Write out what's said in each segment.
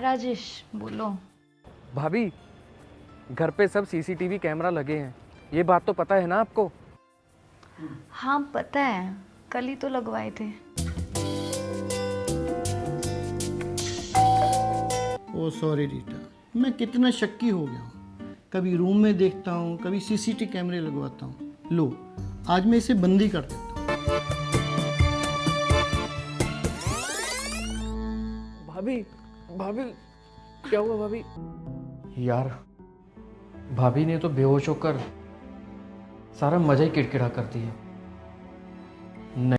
राजेश बोलो। भाभी, घर पे सब सीसीटीवी कैमरा लगे हैं, ये बात तो पता है ना आपको? हाँ पता है, कल ही तो लगवाए थे। ओ सॉरी रीटा, मैं कितना शक्की हो गया हूँ। कभी रूम में देखता हूँ, कभी सीसीटीवी कैमरे लगवाता हूँ। लो, आज मैं इसे बंदी कर देता हूँ। भाभी, भाभी, क्या हुआ भाभी? यार, भाभी ने तो बेहोश होकर सारा मजा ही किरकिरा कर दिया। नहीं,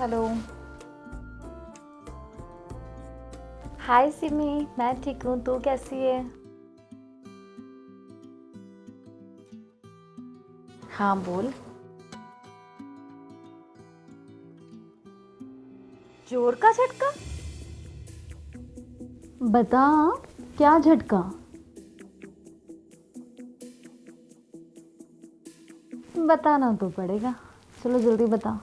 हेलो। हाय सिमी, मैं ठीक हूँ, तू कैसी है? हाँ बोल। जोर का झटका? बता, क्या झटका? बताना तो पड़ेगा, चलो जल्दी बता।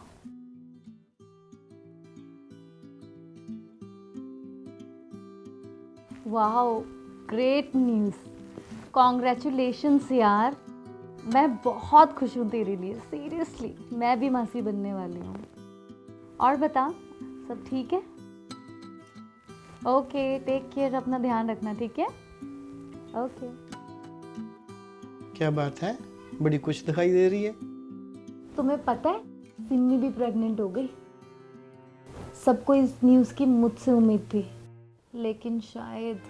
वाओ, ग्रेट न्यूज़, कॉन्ग्रेचुलेशंस यार। मैं बहुत खुश हूँ तेरे लिए, सीरियसली मैं भी मासी बनने वाली हूँ। और बता, सब ठीक है? ओके, टेक केयर, अपना ध्यान रखना, ठीक है? ओके। क्या बात है, बड़ी खुश दिखाई दे रही है। तुम्हें पता है, सिमी भी प्रेग्नेंट हो गई। सबको इस न्यूज़ की मुझसे उम्मीद थी, लेकिन शायद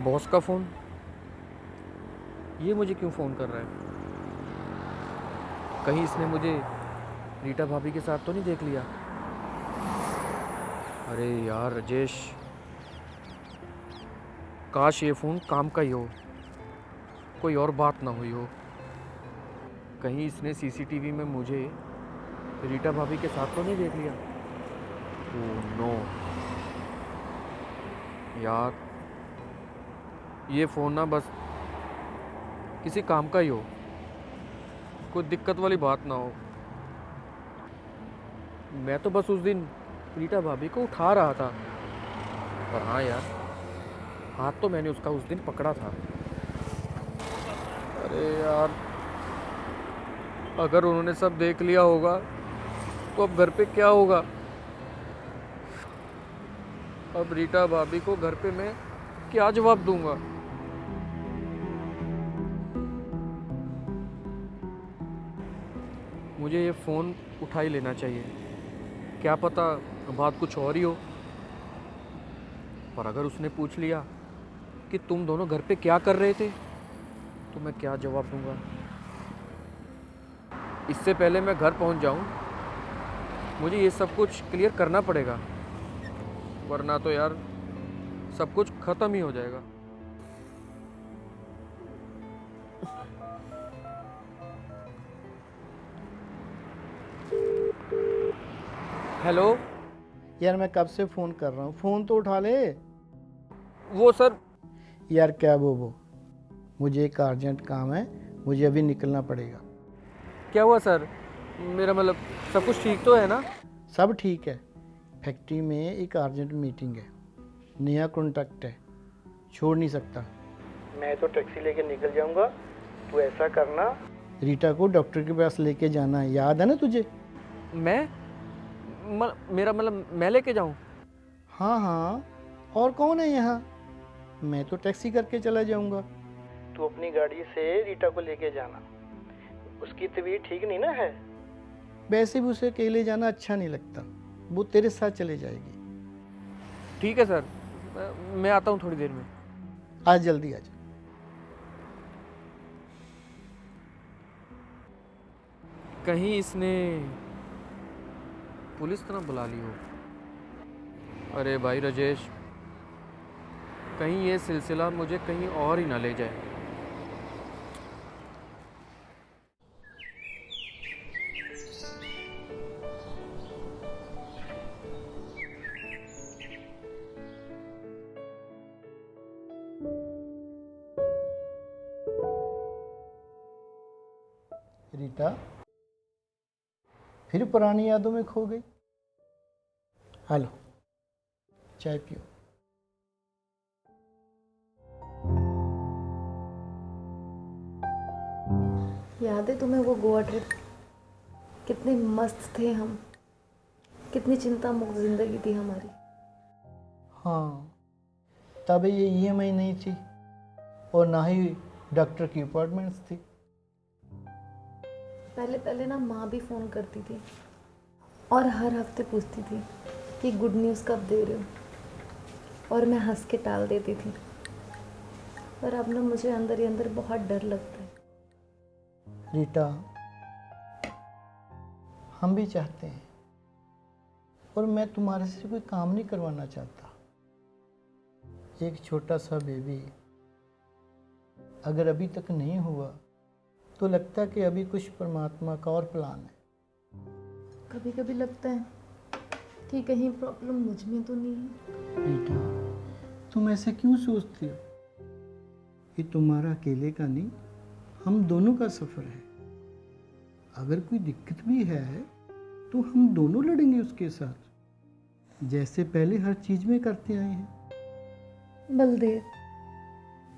बॉस का फोन, ये मुझे क्यों फोन कर रहा है? कहीं इसने मुझे रीटा भाभी के साथ तो नहीं देख लिया? अरे यार राजेश, काश ये फोन काम का ही हो, कोई और बात ना हुई हो। कहीं इसने सीसीटीवी में मुझे रीटा भाभी के साथ तो नहीं देख लिया? ओह नो यार, ये फ़ोन ना बस किसी काम का ही हो, कोई दिक्कत वाली बात ना हो। मैं तो बस उस दिन रीटा भाभी को उठा रहा था, पर हाँ यार, हाथ तो मैंने उसका उस दिन पकड़ा था। अरे यार, अगर उन्होंने सब देख लिया होगा तो अब घर पे क्या होगा? अब रीटा भाभी को घर पे मैं क्या जवाब दूंगा? मुझे ये फ़ोन उठा ही लेना चाहिए। क्या पता बात कुछ और ही हो। पर अगर उसने पूछ लिया कि तुम दोनों घर पे क्या कर रहे थे, तो मैं क्या जवाब दूंगा? इससे पहले मैं घर पहुंच जाऊं, मुझे ये सब कुछ क्लियर करना पड़ेगा, वरना तो यार सब कुछ खत्म ही हो जाएगा। हेलो। यार मैं कब से फ़ोन कर रहा हूँ, फ़ोन तो उठा ले। वो सर, यार क्या वो मुझे एक अर्जेंट काम है, मुझे अभी निकलना पड़ेगा। क्या हुआ सर? मेरा मतलब सब कुछ ठीक तो है ना? सब ठीक है। फैक्ट्री में एक अर्जेंट मीटिंग है, नया कॉन्ट्रैक्ट है, छोड़ नहीं सकता। मैं तो टैक्सी लेके निकल जाऊंगा। तू ऐसा करना, रीटा को डॉक्टर के पास लेके जाना है, याद है ना तुझे? मेरा मतलब मैं लेके जाऊं? हाँ हाँ, और कौन है यहाँ? मैं तो टैक्सी करके चला जाऊंगा। तू अपनी गाड़ी से रीटा को लेके जाना। उसकी तबीयत ठीक नहीं ना है, वैसे भी उसे अकेले जाना अच्छा नहीं लगता, वो तेरे साथ चले जाएगी। ठीक है सर, मैं आता हूँ थोड़ी देर में। आज जल्दी आ जा। कहीं इसने पुलिस तो ना बुला ली हो। अरे भाई राजेश, कहीं ये सिलसिला मुझे कहीं और ही ना ले जाए। रीटा फिर पुरानी यादों में खो गई। हेलो, चाय पियो। याद है तुम्हें वो गोवा ट्रिप? कितने मस्त थे हम, कितनी चिंता मुक्त जिंदगी थी हमारी। हाँ, तब ये ईएमआई नहीं थी और ना ही डॉक्टर की अपॉइंटमेंट्स थी। पहले पहले ना माँ भी फ़ोन करती थी और हर हफ्ते पूछती थी कि गुड न्यूज़ कब दे रहे हो, और मैं हंस के टाल देती थी। पर अब ना मुझे अंदर ही अंदर बहुत डर लगता है। रीटा, हम भी चाहते हैं, और मैं तुम्हारे से कोई काम नहीं करवाना चाहता। एक छोटा सा बेबी अगर अभी तक नहीं हुआ तो लगता है कि अभी कुछ परमात्मा का और प्लान है। कभी कभी लगता है कि कहीं प्रॉब्लम मुझ में तो नहीं है। रीटा, तुम ऐसे क्यों सोचती हो? ये तुम्हारा अकेले का नहीं, हम दोनों का सफ़र है। अगर कोई दिक्कत भी है तो हम दोनों लड़ेंगे उसके साथ, जैसे पहले हर चीज़ में करते आए हैं। बलदेव,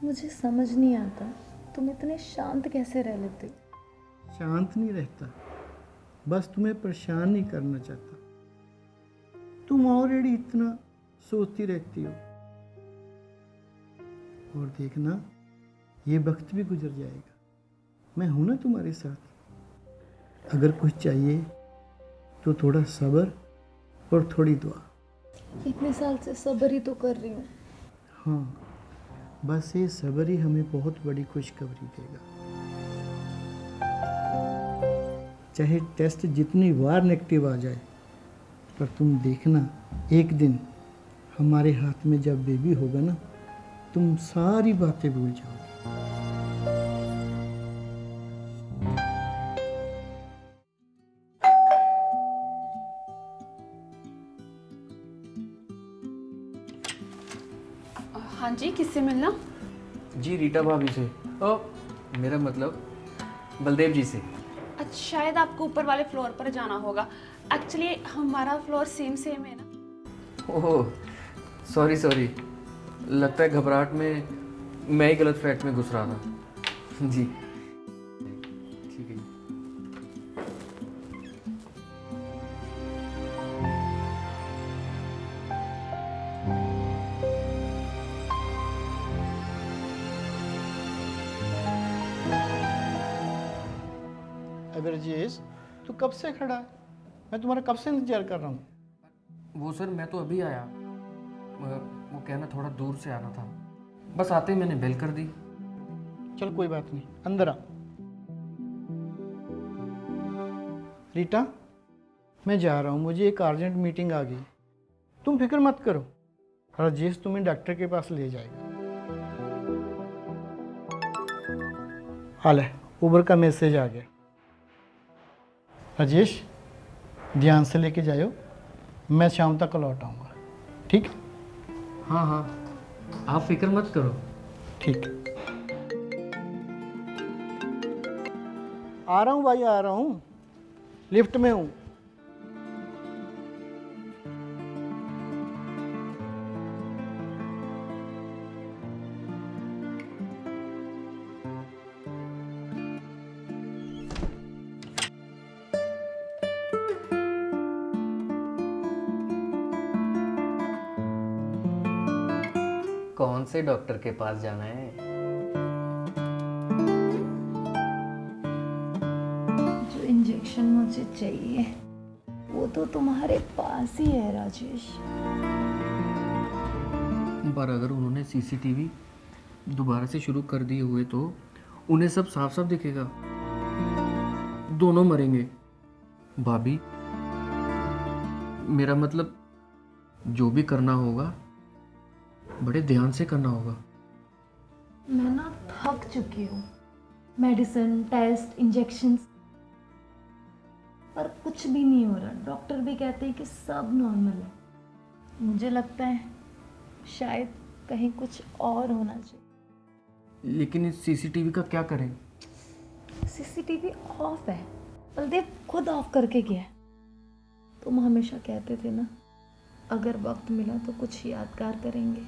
मुझे समझ नहीं आता तुम इतने शांत कैसे रह लेते हो। शांत नहीं रहता, बस तुम्हें परेशान नहीं करना चाहता। तुम ऑलरेडी इतना सोचती रहती हो। और देखना, ये वक्त भी गुजर जाएगा। मैं हूं ना तुम्हारे साथ। अगर कुछ चाहिए तो थोड़ा सब्र और थोड़ी दुआ। इतने साल से सब्र ही तो कर रही हूँ। हाँ, बस ये सब्र ही हमें बहुत बड़ी खुशखबरी देगा। चाहे टेस्ट जितनी बार नेगेटिव आ जाए, पर तुम देखना, एक दिन हमारे हाथ में जब बेबी होगा ना, तुम सारी बातें भूल जाओगे। हाँ जी, किससे मिलना? जी रीटा भाभी से। मेरा मतलब बलदेव जी से। अच्छा, शायद आपको ऊपर वाले फ्लोर पर जाना होगा। एक्चुअली हमारा फ्लोर सेम सेम है ना। ओह सॉरी सॉरी, लगता है घबराहट में मैं ही गलत फ्लैट में घुस रहा था। जी ठीक है। अगर जेस, तू कब से खड़ा है? मैं तुम्हारा कब से इंतजार कर रहा हूँ। वो सर मैं तो अभी आया। वो कहना थोड़ा दूर से आना था, बस आते ही मैंने बेल कर दी। चल कोई बात नहीं, अंदर आ। रीटा, मैं जा रहा हूँ, मुझे एक अर्जेंट मीटिंग आ गई। तुम फिक्र मत करो, राजेश तुम्हें डॉक्टर के पास ले जाएगा। हाल है, उबर का मैसेज आ गया। राजेश, ध्यान से लेके जाओ, मैं शाम तक लौट आऊँगा, ठीक? हाँ हाँ, आप फिक्र मत करो। ठीक। आ रहा हूँ भाई, आ रहा हूँ, लिफ्ट में हूँ। कौन से डॉक्टर के पास जाना है? जो इंजेक्शन मुझे चाहिए वो तो तुम्हारे पास ही है राजेश। पर अगर उन्होंने सीसीटीवी दोबारा से शुरू कर दिए हुए तो उन्हें सब साफ साफ दिखेगा, दोनों मरेंगे। भाभी, मेरा मतलब जो भी करना होगा बड़े ध्यान से करना होगा। मैं ना थक चुकी हूँ, मेडिसिन, टेस्ट, इंजेक्शंस, पर कुछ भी नहीं हो रहा। डॉक्टर भी कहते हैं कि सब नॉर्मल है। मुझे लगता है शायद कहीं कुछ और होना चाहिए। लेकिन इस सीसीटीवी का क्या करें? सीसीटीवी ऑफ है, बलदेव खुद ऑफ करके गया है। तुम हमेशा कहते थे ना, अगर वक्त मिला तो कुछ यादगार करेंगे।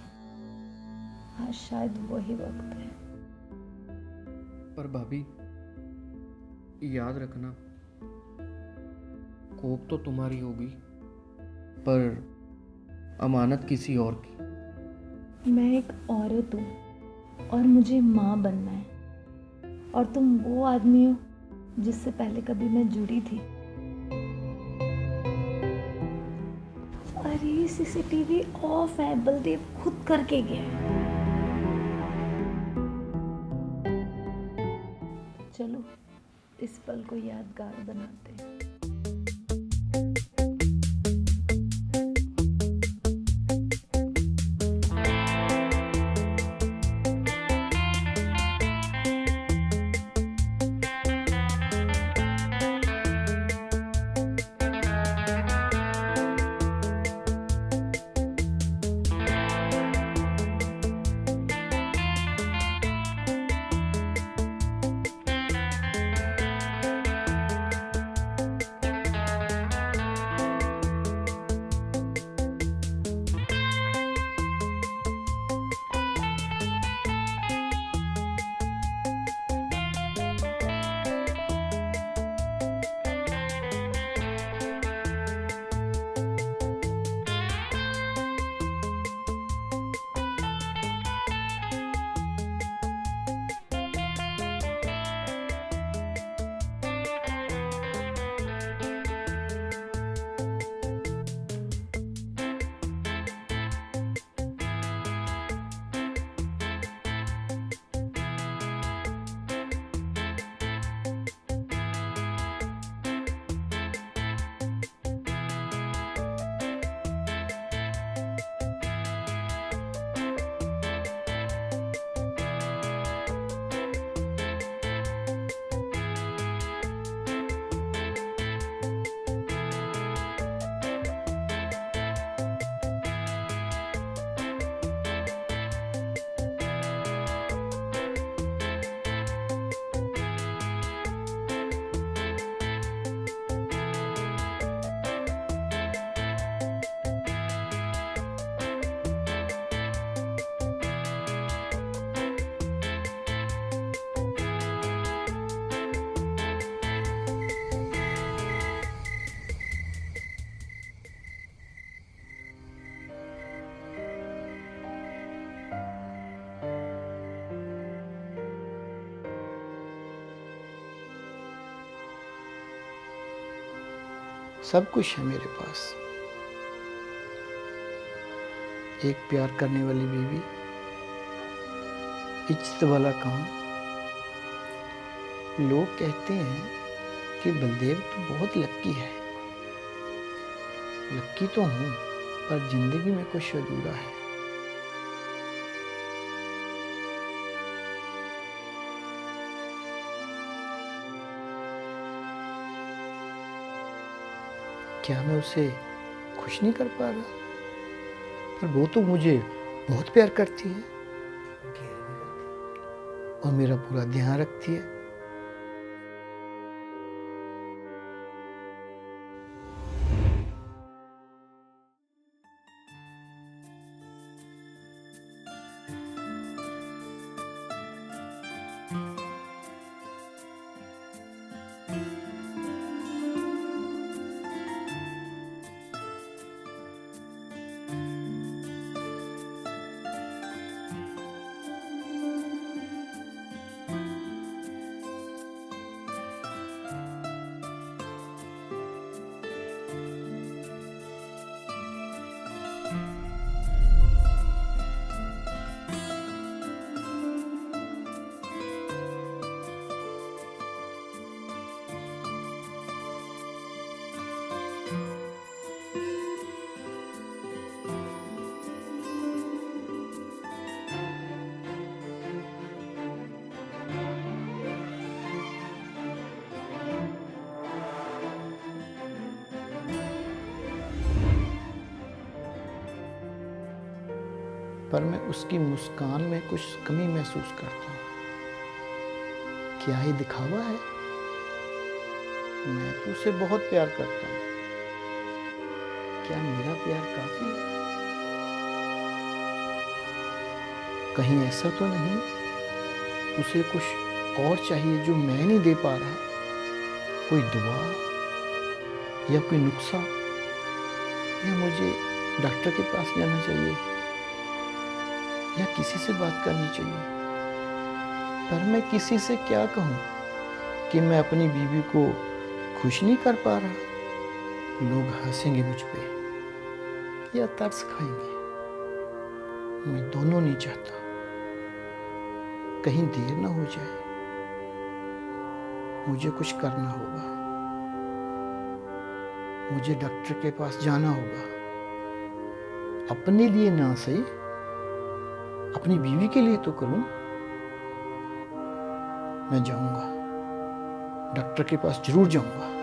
आज शायद वही वक्त है। पर भाभी, याद रखना, कोप तो तुम्हारी होगी पर अमानत किसी और की। मैं एक औरत हूँ और मुझे माँ बनना है, और तुम वो आदमी हो जिससे पहले कभी मैं जुड़ी थी। अरे सीसीटीवी ऑफ है, बलदेव खुद करके गया है। चलो इस पल को यादगार बनाते हैं। सब कुछ है मेरे पास, एक प्यार करने वाली बीवी, इज्जत वाला काम। लोग कहते हैं कि बलदेव तो बहुत लक्की है। लक्की तो हूँ, पर जिंदगी में कुछ अधूरा है। क्या मैं उसे खुश नहीं कर पा रहा? पर वो तो मुझे बहुत प्यार करती है और मेरा पूरा ध्यान रखती है। पर मैं उसकी मुस्कान में कुछ कमी महसूस करता हूँ। क्या ये दिखावा है? मैं तो उसे बहुत प्यार करता हूँ। क्या मेरा प्यार काफी है? कहीं ऐसा तो नहीं उसे कुछ और चाहिए जो मैं नहीं दे पा रहा? कोई दुआ या कोई नुस्खा, या मुझे डॉक्टर के पास जाना चाहिए या किसी से बात करनी चाहिए? पर मैं किसी से क्या कहूँ कि मैं अपनी बीवी को खुश नहीं कर पा रहा? लोग हंसेंगे मुझ पे या तरस खाएंगे। मैं दोनों नहीं चाहता। कहीं देर ना हो जाए, मुझे कुछ करना होगा। मुझे डॉक्टर के पास जाना होगा। अपने लिए ना सही, अपनी बीवी के लिए तो करूं। मैं जाऊंगा, डॉक्टर के पास जरूर जाऊंगा।